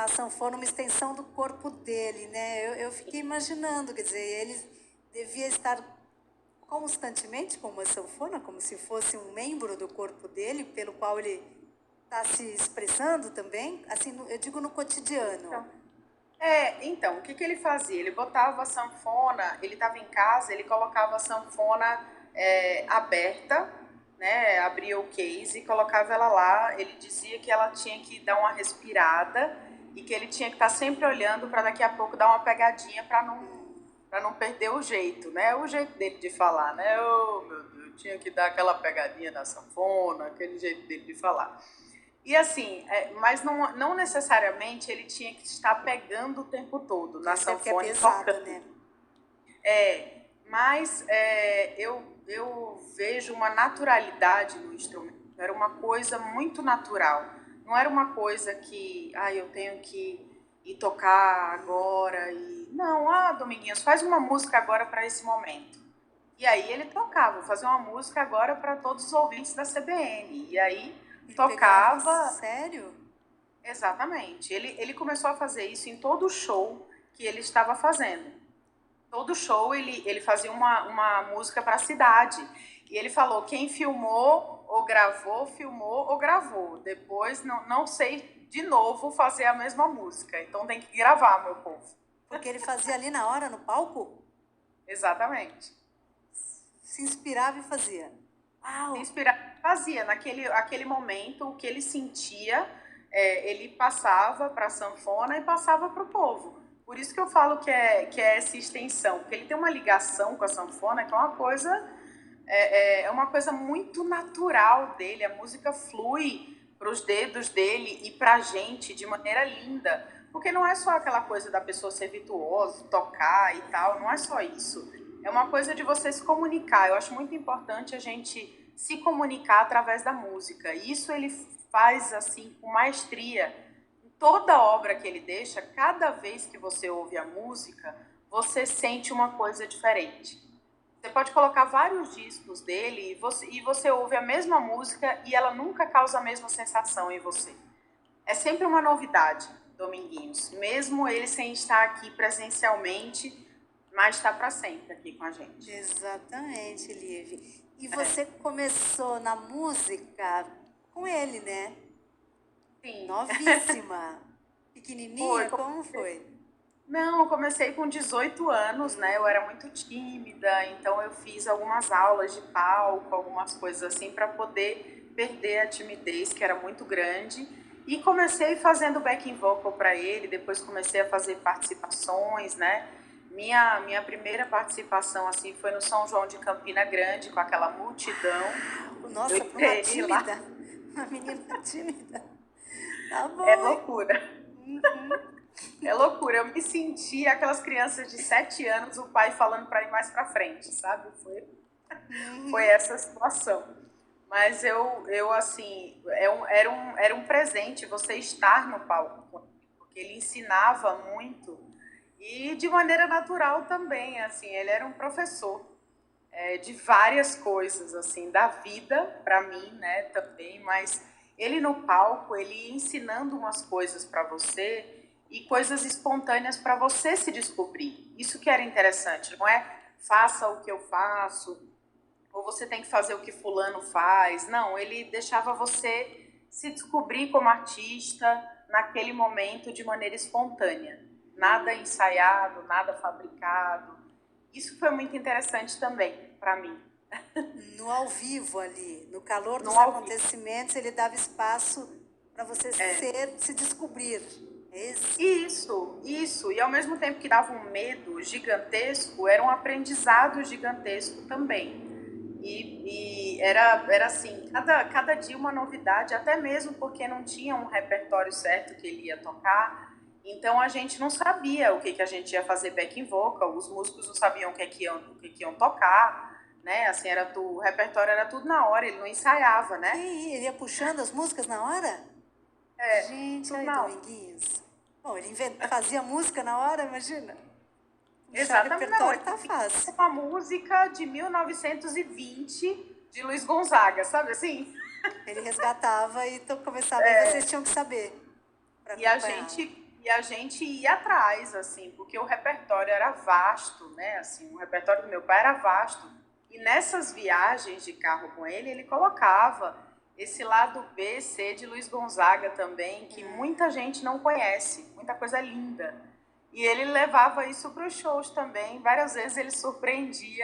a sanfona uma extensão do corpo dele, né? Eu fiquei imaginando, quer dizer, ele devia estar constantemente com uma sanfona, como se fosse um membro do corpo dele, pelo qual ele está se expressando também, assim, eu digo no cotidiano. Então, o que ele fazia? Ele botava a sanfona, ele estava em casa, ele colocava a sanfona aberta, né? Abria o case e colocava ela lá. Ele dizia que ela tinha que dar uma respirada e que ele tinha que estar sempre olhando para daqui a pouco dar uma pegadinha para não perder o jeito, né? O jeito dele de falar, né? Oh, meu Deus, tinha que dar aquela pegadinha na sanfona, aquele jeito dele de falar. E assim, mas não necessariamente ele tinha que estar pegando o tempo todo na Até porque é sanfona e pesado, tocando. né? Mas eu vejo uma naturalidade no instrumento. Era uma coisa muito natural. Não era uma coisa que, eu tenho que ir tocar agora. Não, Dominguinhos, faz uma música agora para esse momento. E aí ele tocava, vou fazer uma música agora para todos os ouvintes da CBN. E aí Ele pegava, tocava. sério? Exatamente. Ele começou a fazer isso em todo show que ele estava fazendo. Todo show ele fazia uma música para a cidade. E ele falou, quem filmou ou gravou. Depois não sei de novo fazer a mesma música. Então tem que gravar, meu povo. Porque ele fazia ali na hora, no palco? Exatamente. Se inspirava e fazia. Se Uau! inspirar, fazia aquele momento, o que ele sentia, ele passava para a sanfona e passava para o povo. Por isso que eu falo que é essa extensão, porque ele tem uma ligação com a sanfona que é uma coisa muito natural dele. A música flui para os dedos dele e para a gente de maneira linda, porque não é só aquela coisa da pessoa ser virtuosa, tocar e tal, não é só isso. É uma coisa de você se comunicar. Eu acho muito importante a gente se comunicar através da música. Isso ele faz assim com maestria. Toda obra que ele deixa, cada vez que você ouve a música, você sente uma coisa diferente. Você pode colocar vários discos dele e você ouve a mesma música e ela nunca causa a mesma sensação em você. É sempre uma novidade, Dominguinhos, mesmo ele sem estar aqui presencialmente, mas está para sempre aqui com a gente. Exatamente, Liv. E você começou na música com ele, né? Sim. Novíssima. Foi. Pequenininha, como foi? Não, eu comecei com 18 anos, né? Eu era muito tímida, então eu fiz algumas aulas de palco, algumas coisas assim, para poder perder a timidez, que era muito grande. E comecei fazendo backing vocal para ele, depois comecei a fazer participações, né? Minha primeira participação assim foi no São João de Campina Grande, com aquela multidão. Eu Nossa, para uma entrei lá. tímida. Uma menina tímida. Tá É bom, hein? loucura. É loucura. Eu me senti aquelas crianças de 7 anos, o pai falando para ir mais para frente, sabe? Foi essa situação. Mas eu assim, era um presente você estar no palco, porque ele ensinava muito e de maneira natural também, assim, ele era um professor de várias coisas, assim, da vida para mim, né, também, mas ele no palco, ele ensinando umas coisas para você e coisas espontâneas para você se descobrir. Isso que era interessante, não é faça o que eu faço, ou você tem que fazer o que fulano faz. Não, ele deixava você se descobrir como artista naquele momento de maneira espontânea. Nada ensaiado, nada fabricado. Isso foi muito interessante também para mim. No ao vivo ali, no calor dos No ao vivo. acontecimentos, ele dava espaço para você se descobrir. É isso. Isso. E ao mesmo tempo que dava um medo gigantesco, era um aprendizado gigantesco também. E era assim, cada dia uma novidade, até mesmo porque não tinha um repertório certo que ele ia tocar. Então a gente não sabia o que a gente ia fazer backing vocal, os músicos não sabiam o que iam tocar, né? Assim, o repertório era tudo na hora, ele não ensaiava, Que né? ele ia puxando as músicas na hora? Gente, Tudo ai, na hora. Dominguinhos. Bom, ele fazia música na hora, imagina. Puxar Exatamente, não. repertório Ele tá vinha fácil. com uma música de 1920 de Luiz Gonzaga, sabe assim? Ele resgatava e começava, e vocês tinham que saber para E a acompanhar. gente E a gente ia atrás, assim, porque o repertório era vasto, né? Assim, o repertório do meu pai era vasto. E nessas viagens de carro com ele colocava esse lado B, C de Luiz Gonzaga também, que muita gente não conhece, muita coisa linda. E ele levava isso para os shows também. Várias vezes ele surpreendia